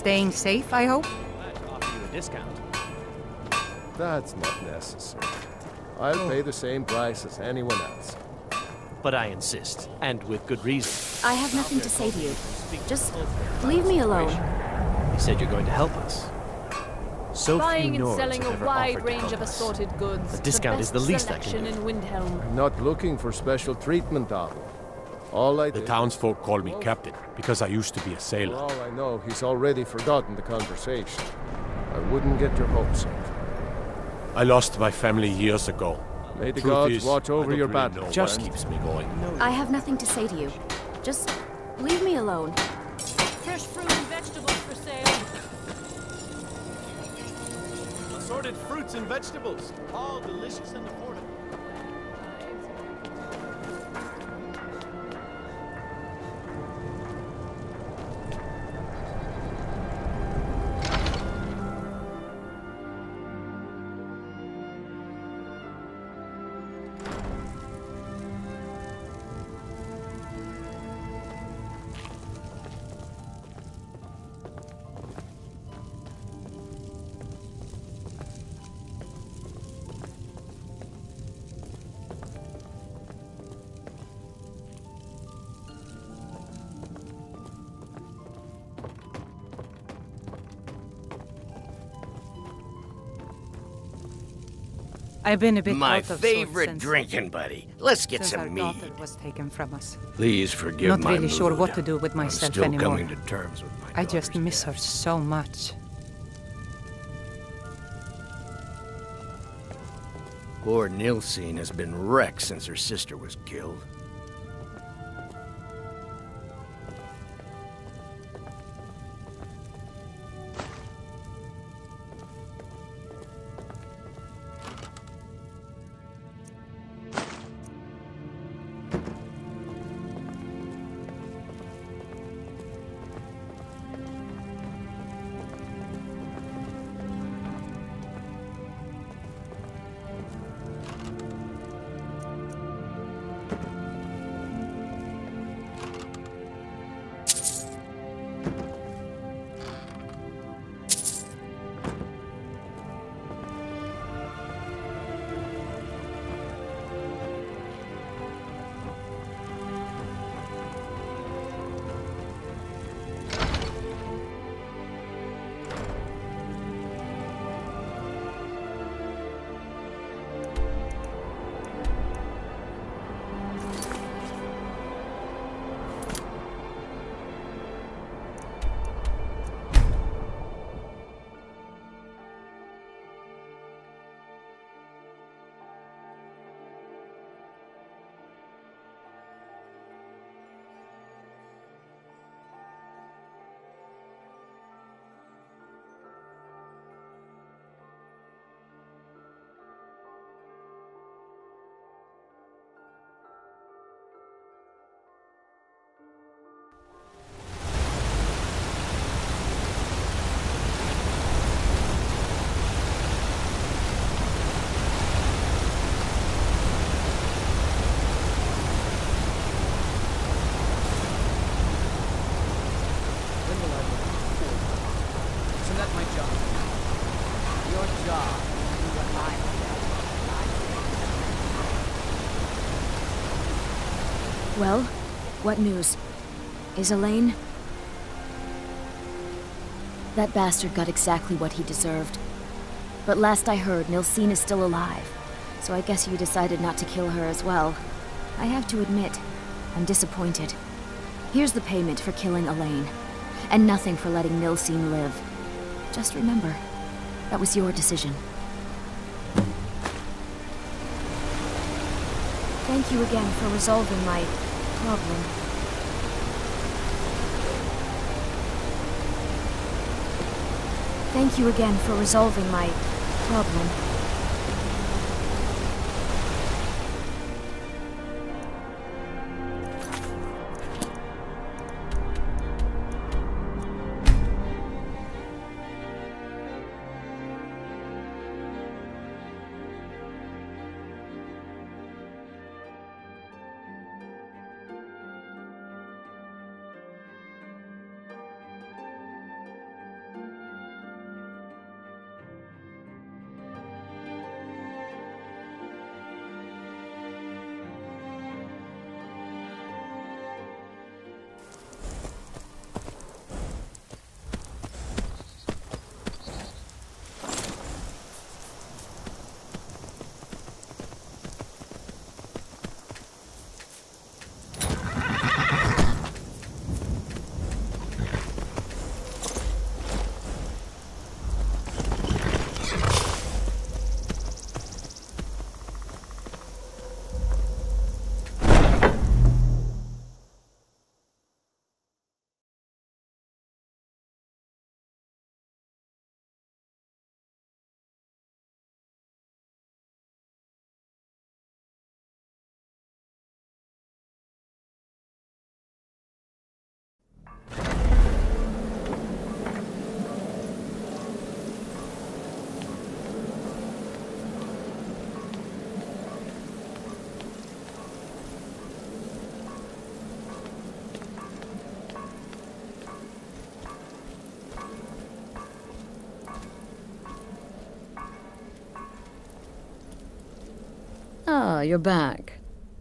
staying safe, I hope? Offer you a discount. That's not necessary. I'll pay the same price as anyone else. But I insist, and with good reason. I have nothing to say to you. Just leave me alone. You said you're going to help us. So Buying few and Nords selling have a ever wide offered to range help of us. assorted goods. A discount is the least I can selection do. in Windhelm. I'm not looking for special treatment, Otto. All I The did... townsfolk call me captain, because I used to be a For sailor. all I know, he's already forgotten the conversation. I wouldn't get your hopes up. I lost my family years ago. May the Truth gods is, watch I over don't your really battle. know Just what keeps me going. I have nothing to say to you. Just leave me alone. Fresh fruit and vegetables for sale. Assorted fruits and vegetables, all delicious and affordable. I've been a bit My out of sorts favorite since- drinking buddy. Let's get since our some daughter mead. was taken from us. Please forgive Not my really sure mood. what to do with I'm myself still anymore. coming to terms with my I just daughter's miss her death. so much. Poor Nilsine has been wrecked since her sister was killed. Well, what news? Is Elaine? That bastard got exactly what he deserved. But last I heard, Nilsine is still alive. So I guess you decided not to kill her as well. I have to admit, I'm disappointed. Here's the payment for killing Elaine. And nothing for letting Nilsine live. Just remember, that was your decision. Thank you again for resolving my problem. Thank you again for resolving my problem. Ah, you're back.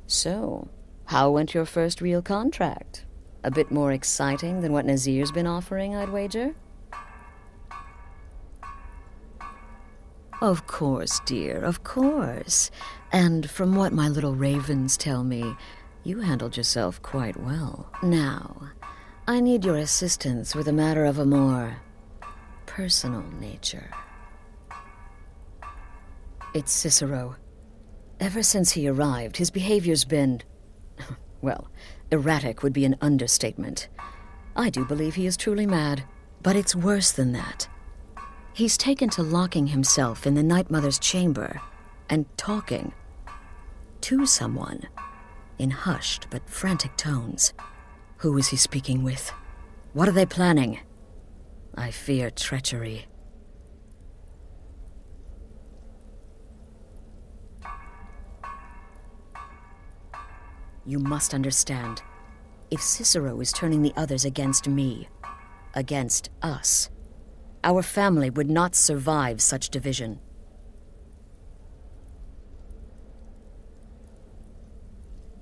So, how went your first real contract? A bit more exciting than what Nazir's been offering, I'd wager? Of course, dear, of course. And from what my little ravens tell me, you handled yourself quite well. Now, I need your assistance with a matter of a more personal nature. It's Cicero. Ever since he arrived, his behavior's been... well, erratic would be an understatement. I do believe he is truly mad, but it's worse than that. He's taken to locking himself in the Night Mother's chamber and talking to someone in hushed but frantic tones. Who is he speaking with? What are they planning? I fear treachery. You must understand. If Cicero is turning the others against me, against us, our family would not survive such division.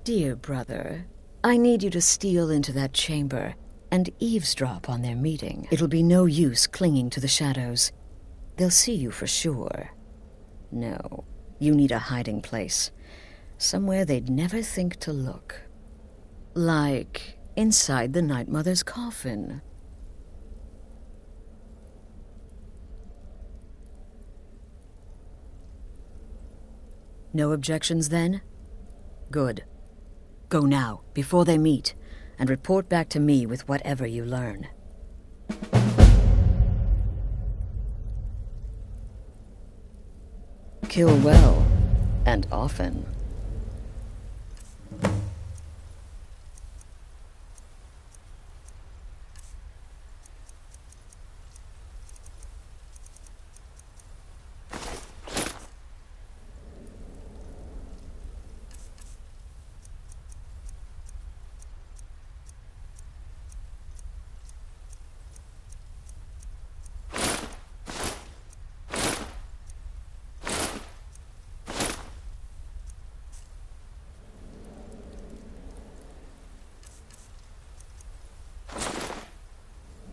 Dear brother, I need you to steal into that chamber and eavesdrop on their meeting. It'll be no use clinging to the shadows. They'll see you for sure. No, you need a hiding place. Somewhere they'd never think to look. Like inside the Night Mother's coffin. No objections then? Good. Go now, before they meet, and report back to me with whatever you learn. Kill well, and often.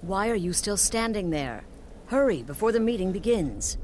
Why are you still standing there? Hurry, before the meeting begins.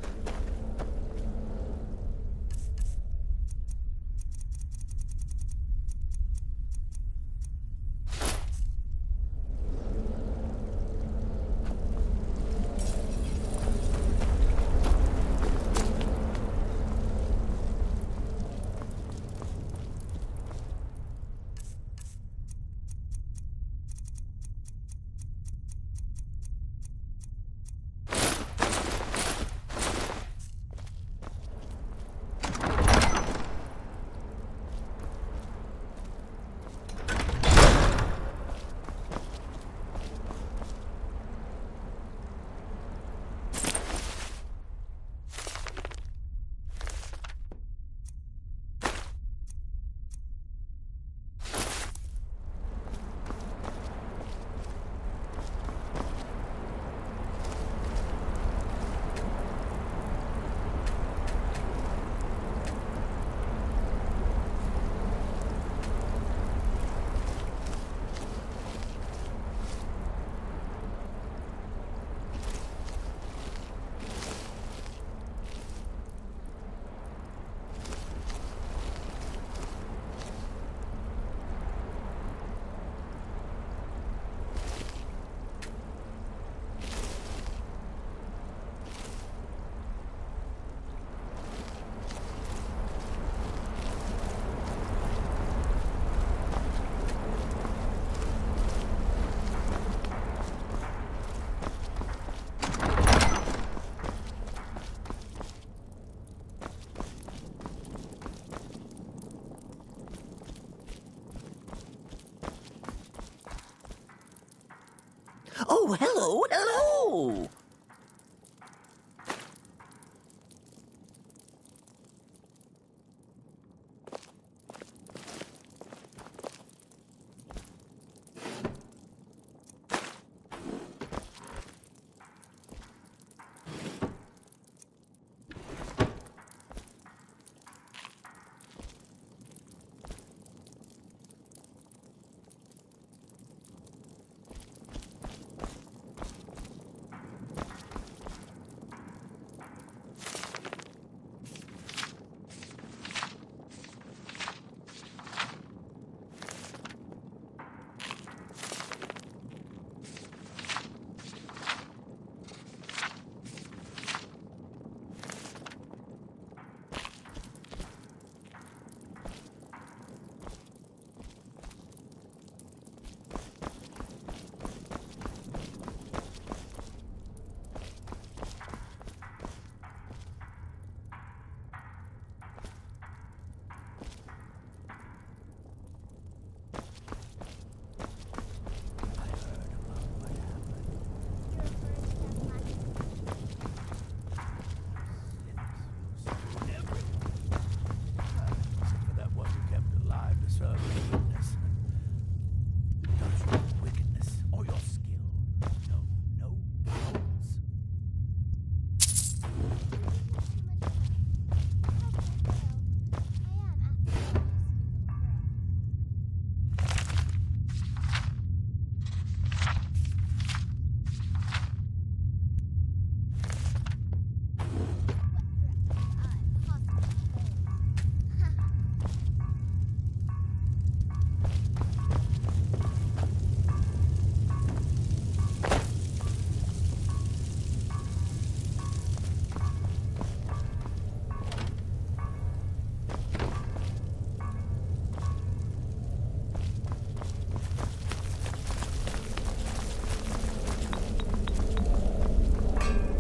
Oh, hello, hello!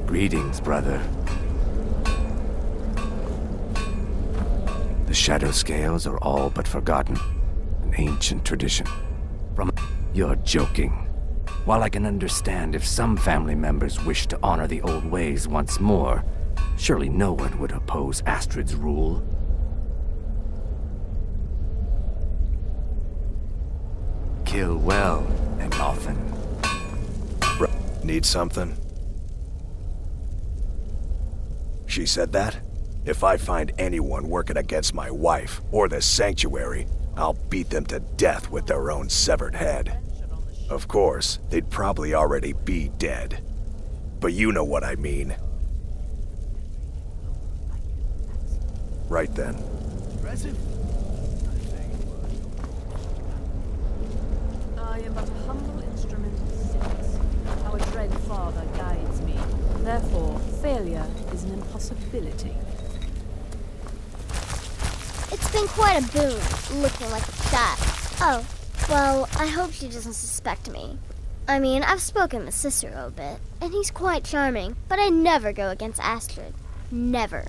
Greetings, brother. The shadow scales are all but forgotten. An ancient tradition. You're joking. While I can understand if some family members wish to honor the old ways once more, surely no one would oppose Astrid's rule. Kill well and often. Need something? She said that? If I find anyone working against my wife or the sanctuary, I'll beat them to death with their own severed head. Of course, they'd probably already be dead. But you know what I mean. Right then. I am but a humble instrument of sins. Our dread father guides me. Therefore, failure is an impossibility. It's been quite a boon, looking like that. Oh, well, I hope she doesn't suspect me. I mean, I've spoken with Cicero a bit, and he's quite charming, but I never go against Astrid. Never.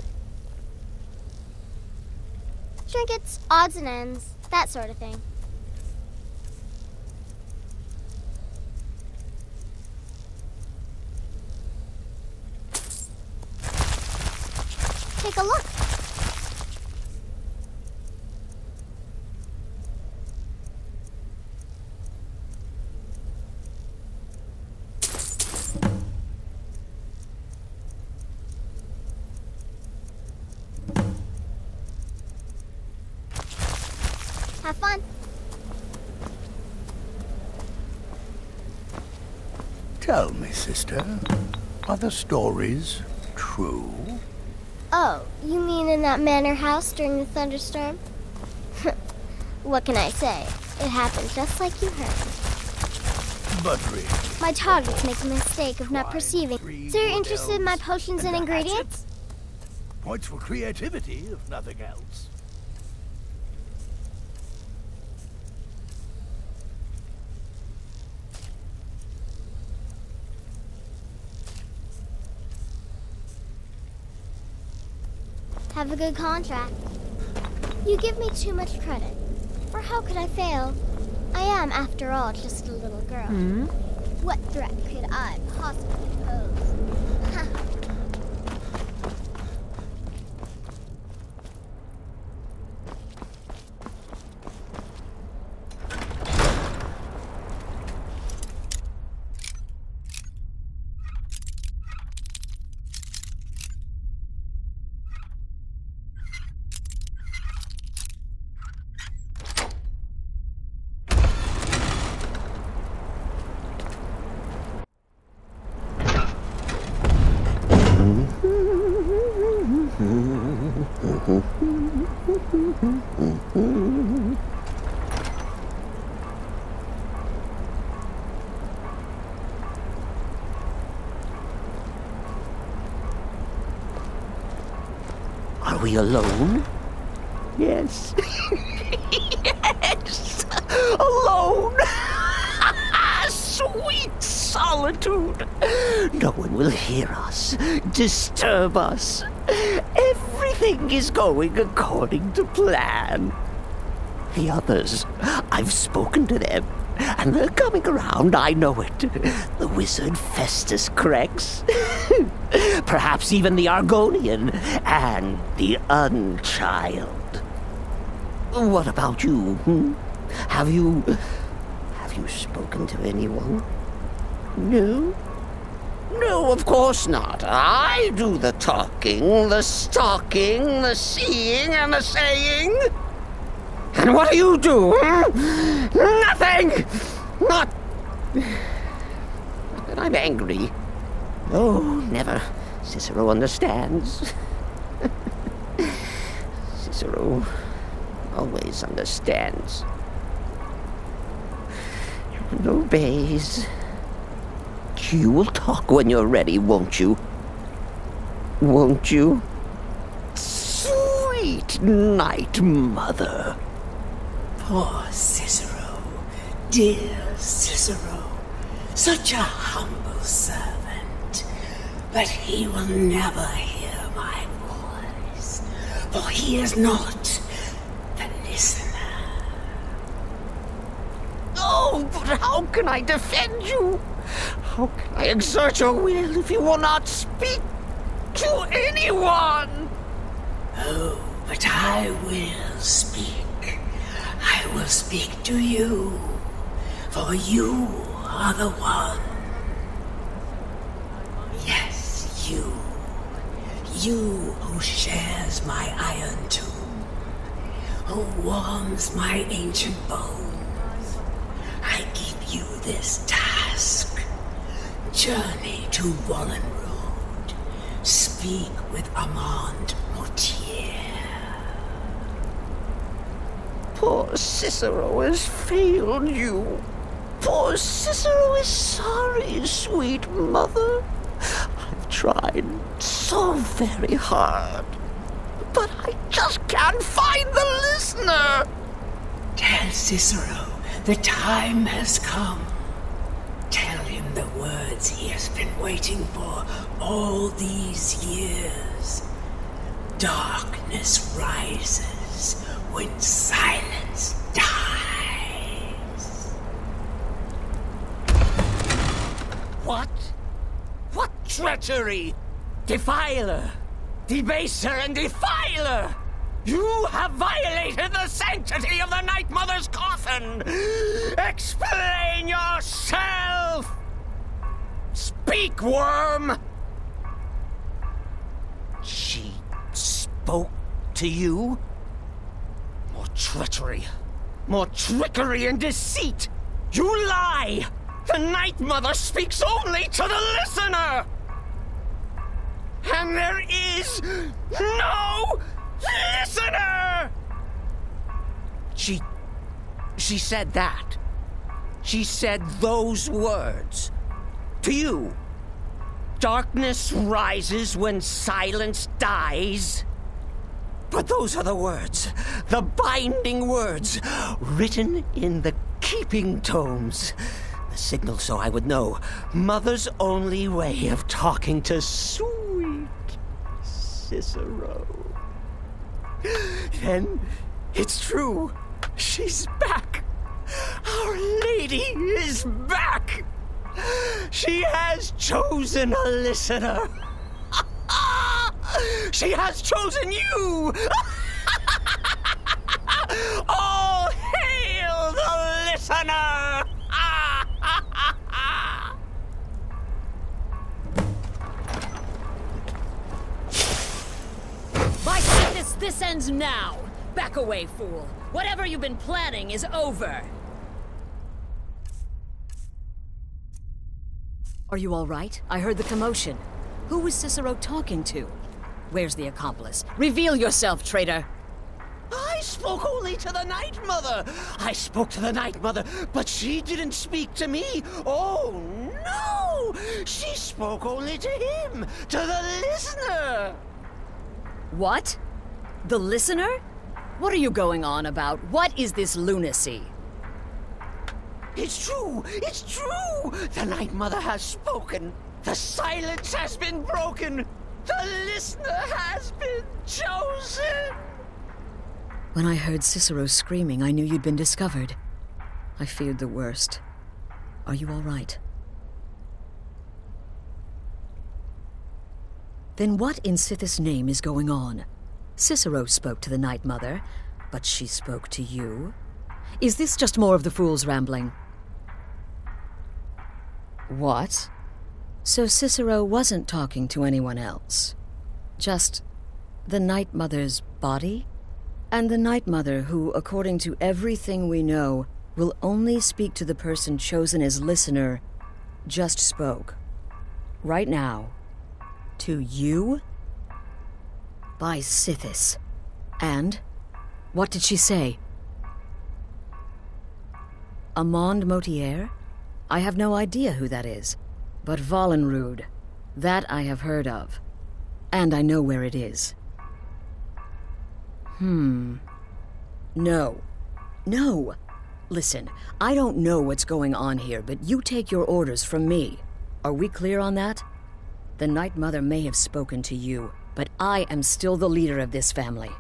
Trinkets, odds and ends, that sort of thing. Take a look. Have fun. Tell me, sister, are the stories true? Oh, you mean in that manor house during the thunderstorm? What can I say? It happened just like you heard. But really, My targets make a mistake of not perceiving. So you're interested in my potions and ingredients? points for creativity, if nothing else. Have a good contract. You give me too much credit. For how could I fail? I am, after all, just a little girl. Hmm? What threat could I possibly pose? Ha! Are we alone? Yes. Yes! Alone! Sweet solitude! No one will hear us, disturb us. Everything is going according to plan. The others, I've spoken to them, and they're coming around, I know it. The wizard Festus Crex, perhaps even the Argonian, and the Unchild. What about you? Have you spoken to anyone? No? No, of course not. I do the talking, the stalking, the seeing, and the saying. And what do you do? Nothing! Not that I'm angry. Oh, never. Cicero understands. Cicero always understands. And obeys. You will talk when you're ready, won't you? Won't you? Sweet night, mother. Poor Cicero, dear Cicero, such a humble servant. but he will never hear my voice, for he is not the listener. Oh, but how can I defend you? How can I exert your will if you will not speak to anyone? Oh, but I will speak. I will speak to you, for you are the one. Yes, you. You who shares my iron tomb, who warms my ancient bones. I give you this task. Journey to Wallenroad. Speak with Armand Mortier. Poor Cicero has failed you. Poor Cicero is sorry, sweet mother. I've tried so very hard, but I just can't find the listener. Tell Cicero the time has come. Tell him the words he has been waiting for all these years. Darkness rises when silence dies. What? What treachery? Defiler! Debaser and defiler! You have violated the sanctity of the Night Mother's coffin! Explain yourself! Speak, worm! She spoke to you? More treachery, more trickery and deceit! You lie! The Night Mother speaks only to the listener! And there is no listener! She said that. She said those words. To you. Darkness rises when silence dies. But those are the words, the binding words, written in the keeping tomes. The signal so I would know. Mother's only way of talking to sweet Cicero. Then it's true. She's back. Our Lady is back. She has chosen a listener. She has chosen you. All hail the listener. By Sithis, this ends now! Back away, fool! Whatever you've been planning is over! Are you all right? I heard the commotion. Who was Cicero talking to? Where's the accomplice? Reveal yourself, traitor! I spoke only to the Night Mother. I spoke to the Night Mother, but she didn't speak to me. Oh, no! She spoke only to him, to the listener. What? The listener? What are you going on about? What is this lunacy? It's true! It's true! The Night Mother has spoken. The silence has been broken. The listener has been chosen. When I heard Cicero screaming, I knew you'd been discovered. I feared the worst. Are you all right? Then what in Sithis' name is going on? Cicero spoke to the Night Mother, but she spoke to you? Is this just more of the fool's rambling? What? So Cicero wasn't talking to anyone else? Just the Night Mother's body? And the Night Mother who, according to everything we know, will only speak to the person chosen as listener, just spoke. Right now. To you? By Sithis. And? What did she say? Armand Mortier? I have no idea who that is. But Wallenrood. That I have heard of. And I know where it is. No. No! Listen, I don't know what's going on here, but you take your orders from me. Are we clear on that? The Night Mother may have spoken to you, but I am still the leader of this family.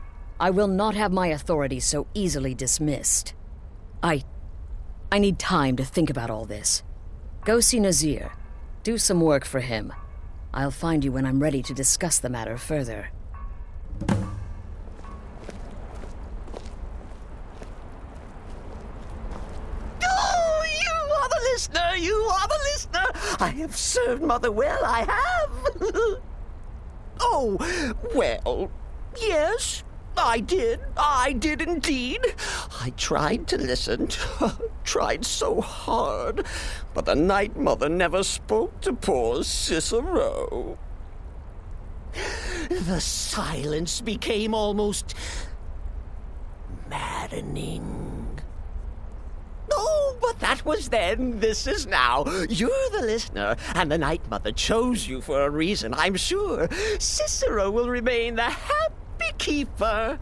I will not have my authority so easily dismissed. I need time to think about all this. Go see Nazir. Do some work for him. I'll find you when I'm ready to discuss the matter further. Oh, you are the listener! You are the listener! I have served Mother well, I have! Oh, well, yes, I did. I did indeed. I tried to listen, tried so hard, but the Night Mother never spoke to poor Cicero. The silence became almost maddening. Oh, but that was then. This is now. You're the listener, and the Night Mother chose you for a reason, I'm sure. Cicero will remain the happy keeper.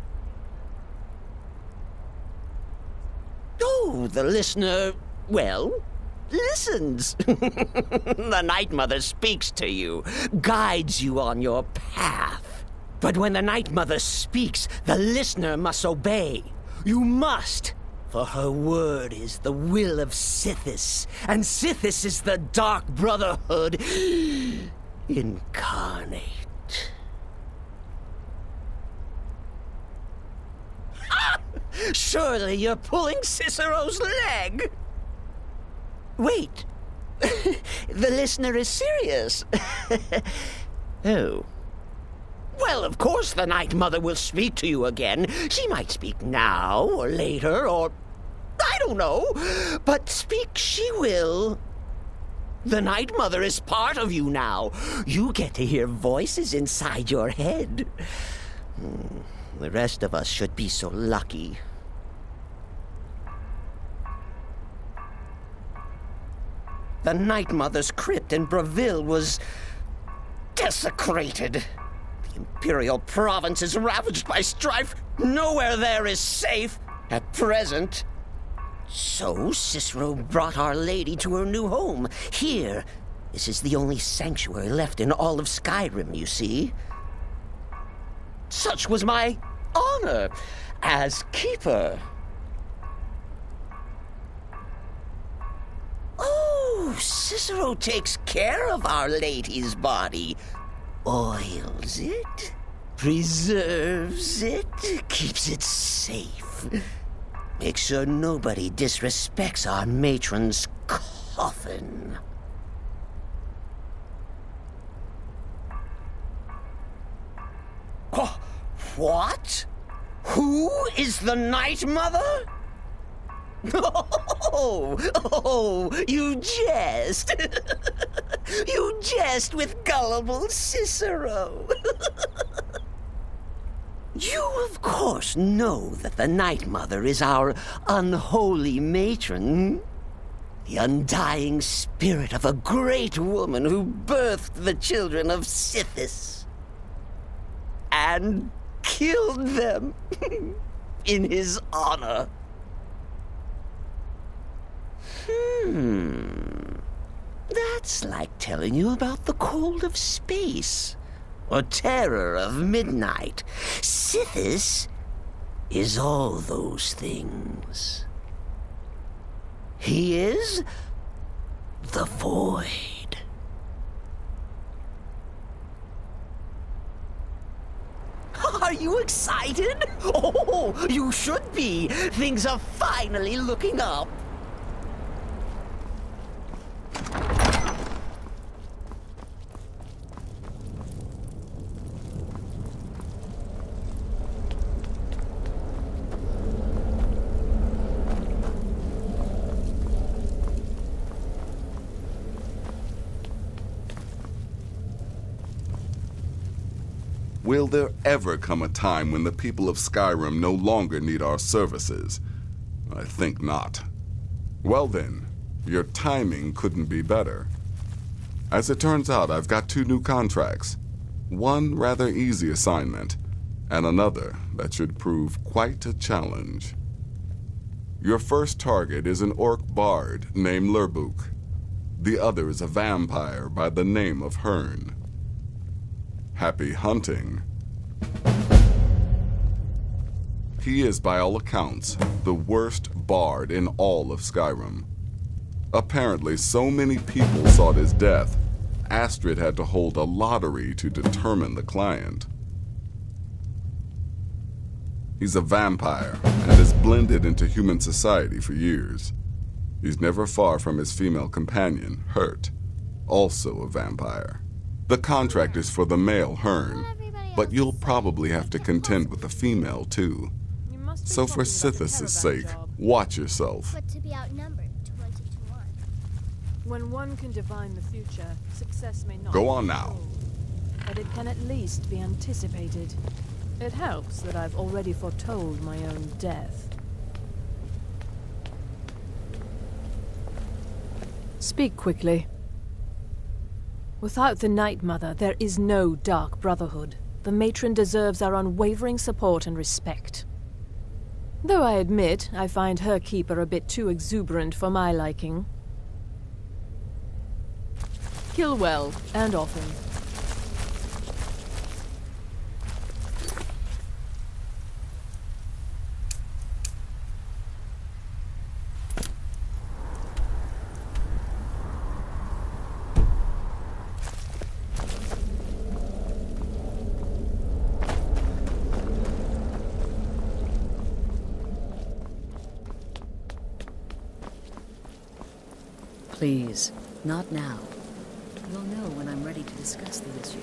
Oh, the listener, well, listens. The Night Mother speaks to you, guides you on your path. But when the Night Mother speaks, the listener must obey. You must. For her word is the will of Sithis, and Sithis is the Dark Brotherhood incarnate. Surely you're pulling Cicero's leg! Wait, the listener is serious. Oh. Well, of course the Night Mother will speak to you again. She might speak now, or later, or I don't know. But speak she will. The Night Mother is part of you now. You get to hear voices inside your head. The rest of us should be so lucky. The Night Mother's crypt in Breville was desecrated. Imperial province is ravaged by strife. Nowhere there is safe at present. So Cicero brought Our Lady to her new home. Here, this is the only sanctuary left in all of Skyrim, you see. Such was my honor as keeper. Oh, Cicero takes care of Our Lady's body. Oils it, preserves it, keeps it safe. Makes sure nobody disrespects our matron's coffin. What? Who is the Night Mother? Oh, you jest. You jest with gullible Cicero. You, of course, know that the Night Mother is our unholy matron. The undying spirit of a great woman who birthed the children of Sithis. And killed them in his honor. That's like telling you about the cold of space, or terror of midnight. Sithis is all those things. He is the Void. Are you excited? Oh, you should be. Things are finally looking up. Will there ever come a time when the people of Skyrim no longer need our services? I think not. Well then, your timing couldn't be better. As it turns out, I've got 2 new contracts. One rather easy assignment, and another that should prove quite a challenge. Your first target is an orc bard named Lurbuk. The other is a vampire by the name of Hearn. Happy hunting. He is, by all accounts, the worst bard in all of Skyrim. Apparently, so many people sought his death, Astrid had to hold a lottery to determine the client. He's a vampire and has blended into human society for years. He's never far from his female companion, Hurt, also a vampire. The contract is for the male Hearn, but you'll probably have to contend with the female too. So for Sithis' sake, watch yourself. But to be outnumbered 20 to 1. When one can divine the future, success may not Go on be now. told, but it can at least be anticipated. It helps that I've already foretold my own death. Speak quickly. Without the Night Mother, there is no Dark Brotherhood. The matron deserves our unwavering support and respect. Though I admit I find her keeper a bit too exuberant for my liking. Kill well and often. Please, not now. You'll know when I'm ready to discuss the issue.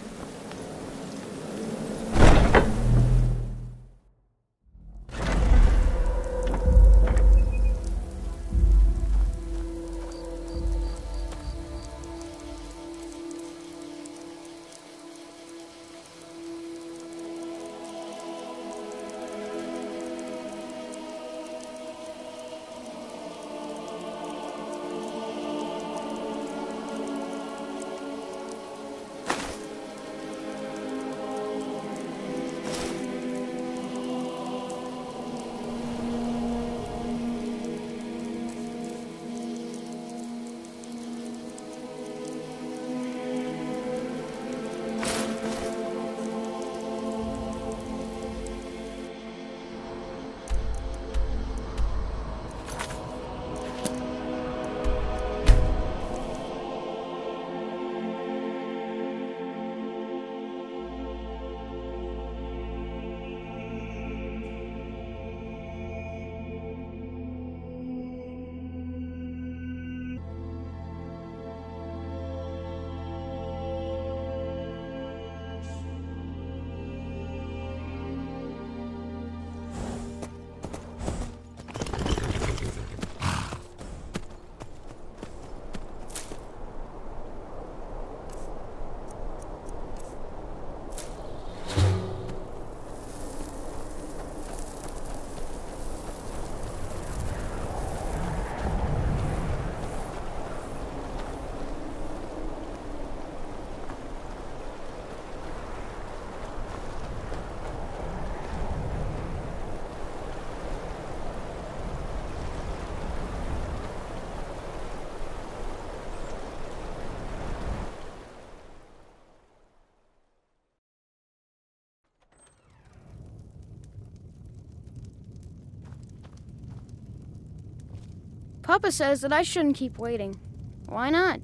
Papa says that I shouldn't keep waiting. Why not?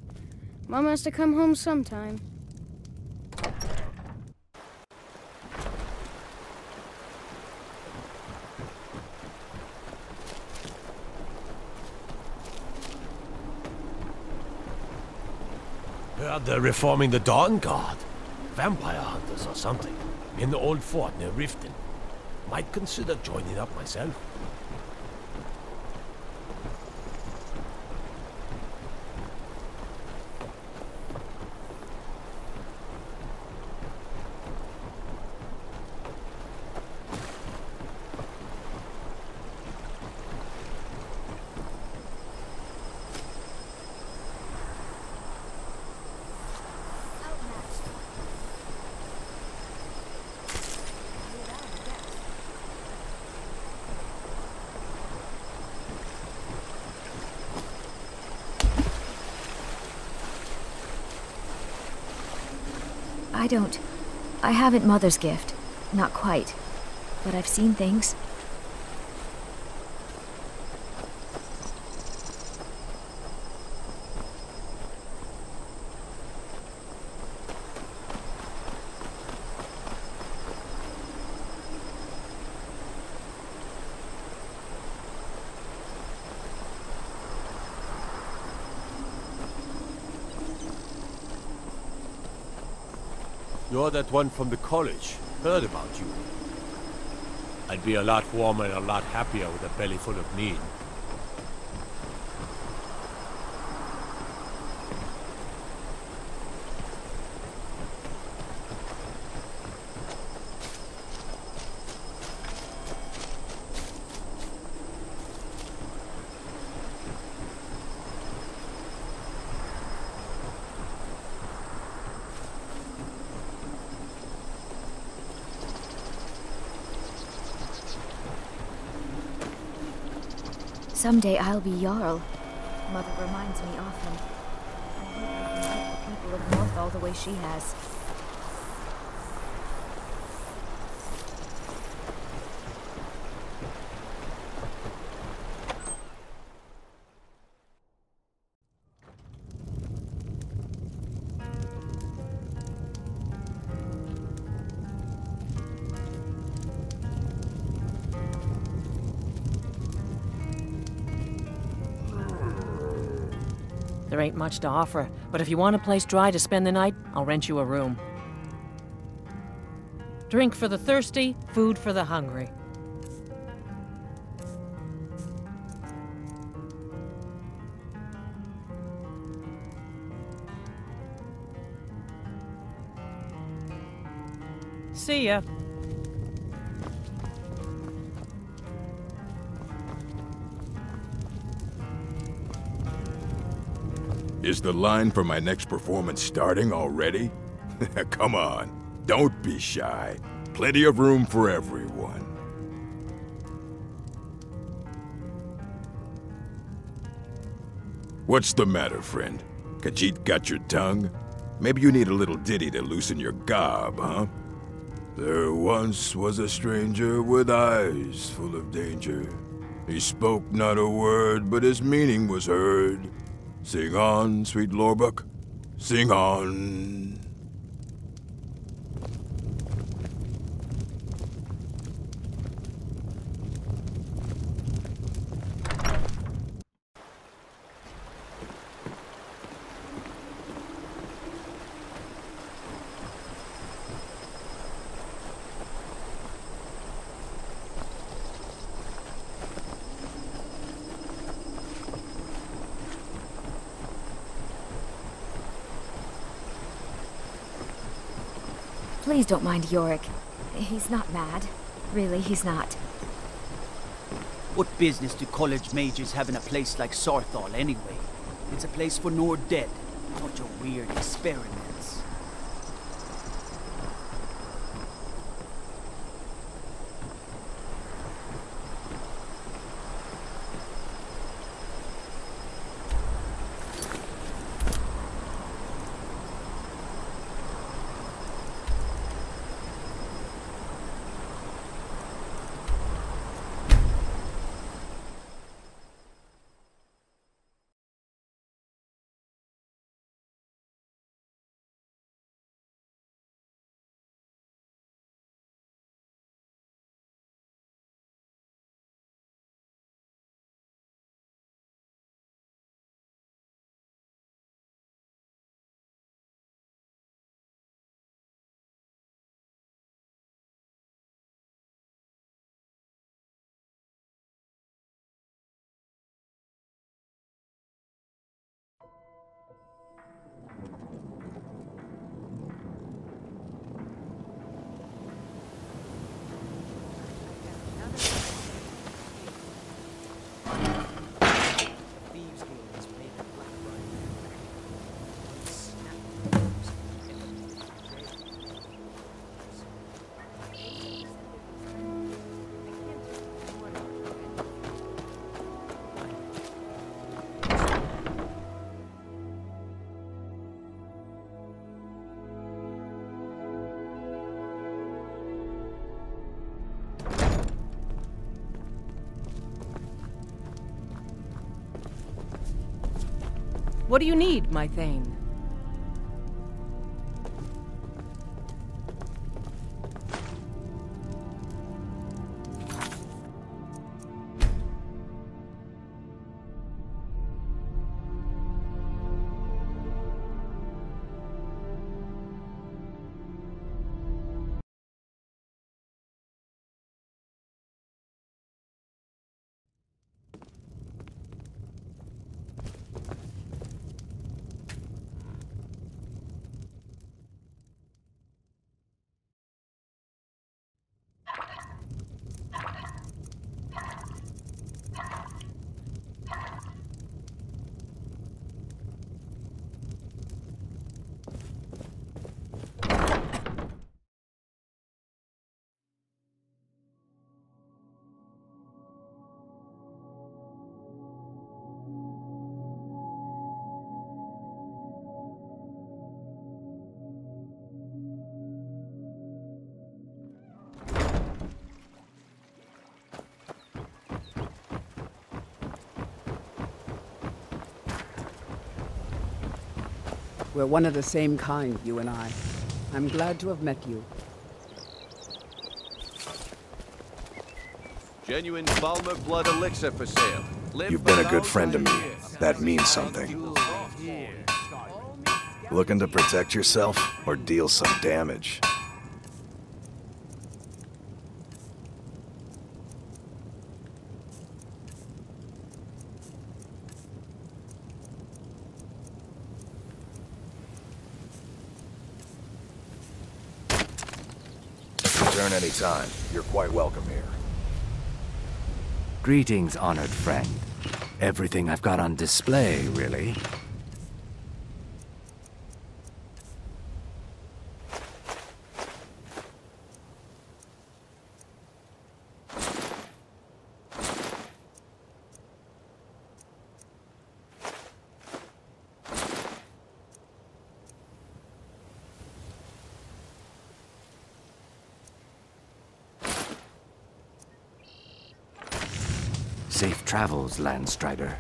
Mom has to come home sometime. Heard they're reforming the Dawn Guard. Vampire hunters or something. In the old fort near Riften. Might consider joining up myself. I haven't Mother's gift. Not quite. But I've seen things. You're that one from the college. Heard about you. I'd be a lot warmer and a lot happier with a belly full of meat. Someday I'll be Jarl. Mother reminds me often. I hope I can help the people of North all the way she has. There ain't much to offer, but if you want a place dry to spend the night, I'll rent you a room. Drink for the thirsty, food for the hungry. See ya. Is the line for my next performance starting already? Come on, don't be shy. Plenty of room for everyone. What's the matter, friend? Khajiit got your tongue? Maybe you need a little ditty to loosen your gob, huh? There once was a stranger with eyes full of danger. He spoke not a word, but his meaning was heard. Sing on, sweet Lorbuck, sing on. Please don't mind Yorick. He's not mad. Really, he's not. What business do college majors have in a place like Sarthal anyway? It's a place for Nord dead. Bunch of weird experiments. What do you need, my Thane? We're one of the same kind, you and I. I'm glad to have met you. Genuine Balmer blood elixir for sale. You've been a good friend to me. That means something. Looking to protect yourself or deal some damage? Return anytime. You're quite welcome here. Greetings, honored friend. Everything I've got on display, really. Safe travels, Landstrider.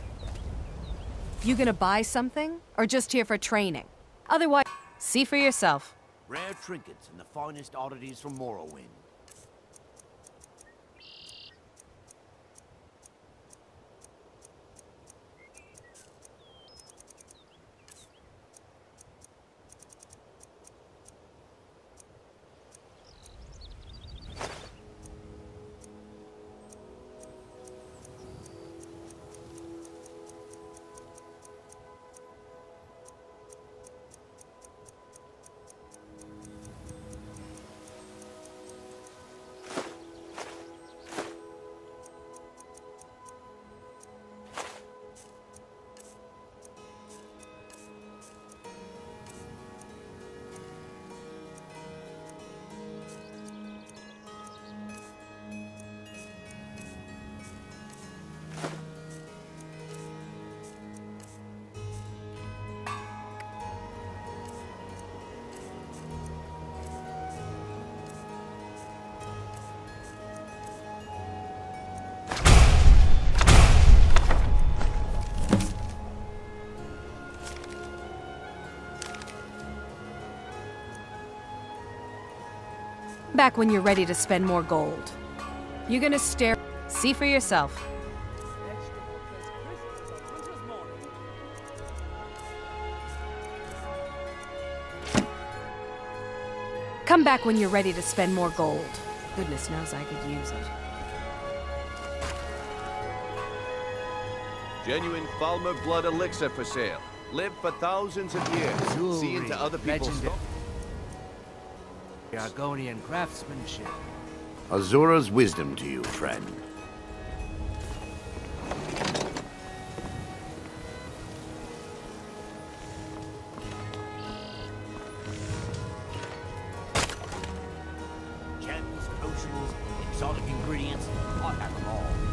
You gonna buy something? Or just here for training? Otherwise, see for yourself. Rare trinkets and the finest oddities from Morrowind. Back when you're ready to spend more gold. You gonna stare? See for yourself. Come back when you're ready to spend more gold. Goodness knows I could use it. Genuine Balmer blood elixir for sale. Live for thousands of years. See into other people's stuff. Argonian craftsmanship. Azura's wisdom to you, friend. Gems, potions, exotic ingredients. I have them all.